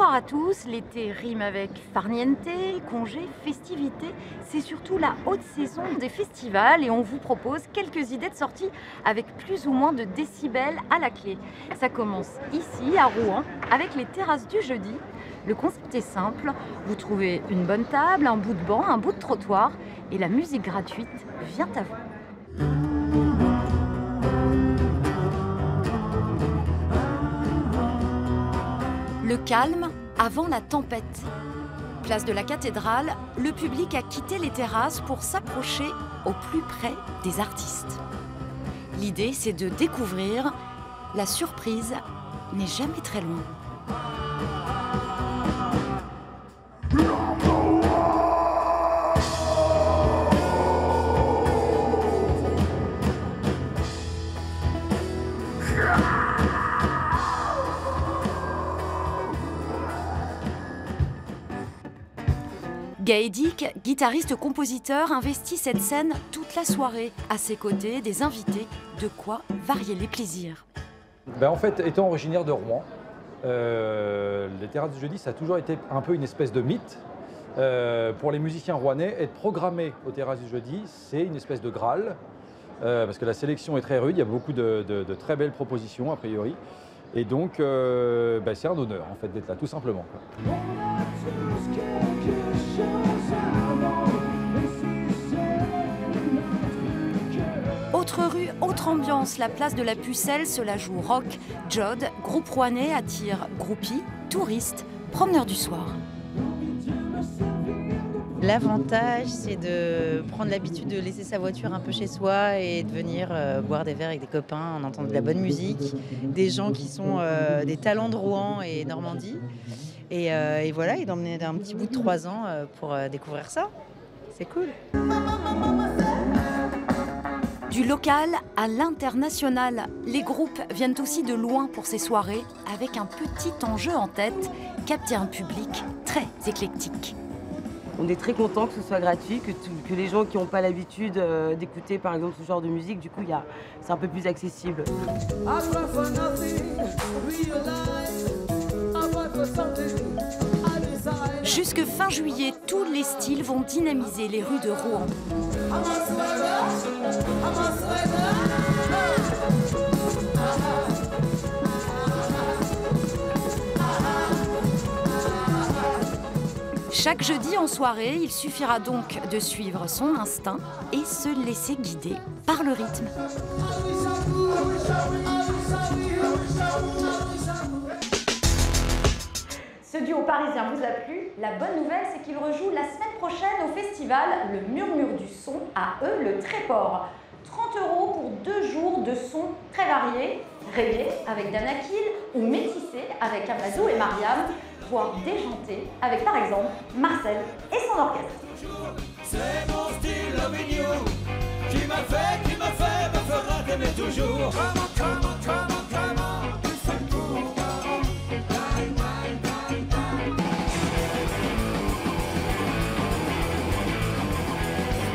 Bonsoir à tous, l'été rime avec farniente, congé, festivité. C'est surtout la haute saison des festivals et on vous propose quelques idées de sortie avec plus ou moins de décibels à la clé. Ça commence ici à Rouen avec les terrasses du jeudi. Le concept est simple, vous trouvez une bonne table, un bout de banc, un bout de trottoir et la musique gratuite vient à vous. Le calme avant la tempête. Place de la cathédrale, le public a quitté les terrasses pour s'approcher au plus près des artistes. L'idée, c'est de découvrir. La surprise n'est jamais très loin. Gaëdic, guitariste-compositeur, investit cette scène toute la soirée. À ses côtés, des invités, de quoi varier les plaisirs. En fait, étant originaire de Rouen, les terrasses du jeudi, ça a toujours été un peu une espèce de mythe. Pour les musiciens rouennais, être programmé aux terrasses du jeudi, c'est une espèce de Graal, parce que la sélection est très rude, il y a beaucoup de très belles propositions a priori. Et donc, c'est un honneur en fait d'être là, tout simplement. Autre rue, autre ambiance, la place de la Pucelle se la joue rock. Jod, groupe rouennais, attire groupies, touristes, promeneurs du soir. L'avantage, c'est de prendre l'habitude de laisser sa voiture un peu chez soi et de venir boire des verres avec des copains, en entendant de la bonne musique, des gens qui sont des talents de Rouen et Normandie. Et voilà, et d'emmener un petit bout de 3 ans pour découvrir ça. C'est cool. Du local à l'international, les groupes viennent aussi de loin pour ces soirées, avec un petit enjeu en tête, capter un public très éclectique. On est très content que ce soit gratuit, que les gens qui n'ont pas l'habitude d'écouter par exemple ce genre de musique, du coup c'est un peu plus accessible. Jusque fin juillet, tous les styles vont dynamiser les rues de Rouen. Chaque jeudi en soirée, il suffira donc de suivre son instinct et se laisser guider par le rythme. Ce duo parisien vous a plu? La bonne nouvelle, c'est qu'il rejoue la semaine prochaine au festival Le Murmure du Son à le Tréport. 30 € pour 2 jours de sons très variés, reggae avec Danakil ou métissé avec Amadou et Mariam, voire déjanté avec par exemple Marcel et son orchestre. C'est mon style Loving You qui m'a fait, me fera t'aimer toujours.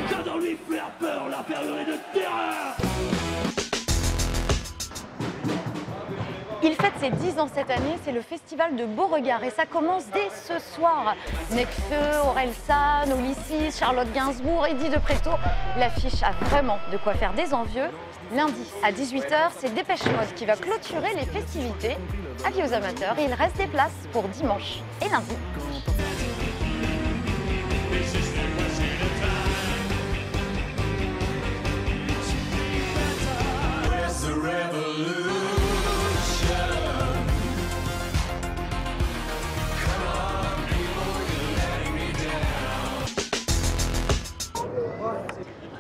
Quand on lui fait peur, la période de terreur. Il fête ses 10 ans cette année, c'est le festival de Beauregard et ça commence dès ce soir. Nekfeu, Orelsan, Ulysses, Charlotte Gainsbourg, Eddie de Préto. L'affiche a vraiment de quoi faire des envieux. Lundi à 18 h, c'est Dépêche Mode qui va clôturer les festivités. Avis aux amateurs, et il reste des places pour dimanche et lundi.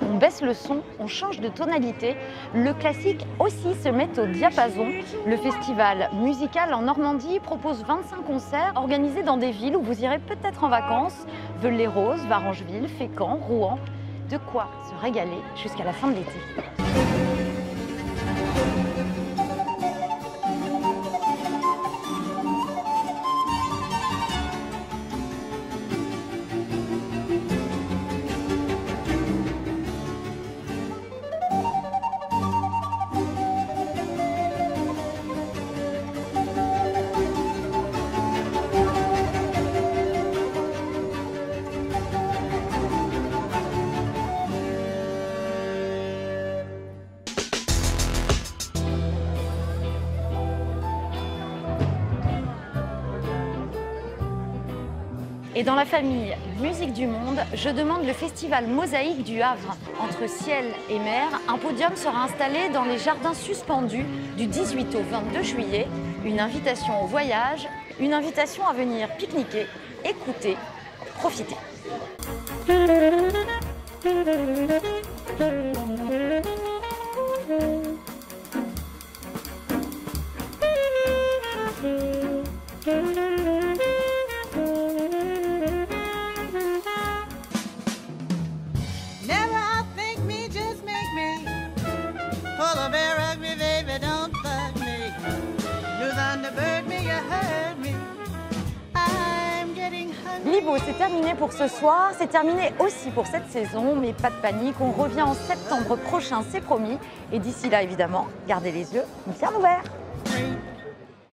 On baisse le son, on change de tonalité. Le classique aussi se met au diapason. Le festival musical en Normandie propose 25 concerts organisés dans des villes où vous irez peut-être en vacances. Veules-les-Roses, Varangeville, Fécamp, Rouen. De quoi se régaler jusqu'à la fin de l'été. Et dans la famille Musique du Monde, je demande le festival Mosaïque du Havre. Entre ciel et mer, un podium sera installé dans les jardins suspendus du 18 au 22 juillet. Une invitation au voyage, une invitation à venir pique-niquer, écouter, profiter. Libo, c'est terminé pour ce soir, c'est terminé aussi pour cette saison, mais pas de panique, on revient en septembre prochain, c'est promis. Et d'ici là, évidemment, gardez les yeux bien ouverts.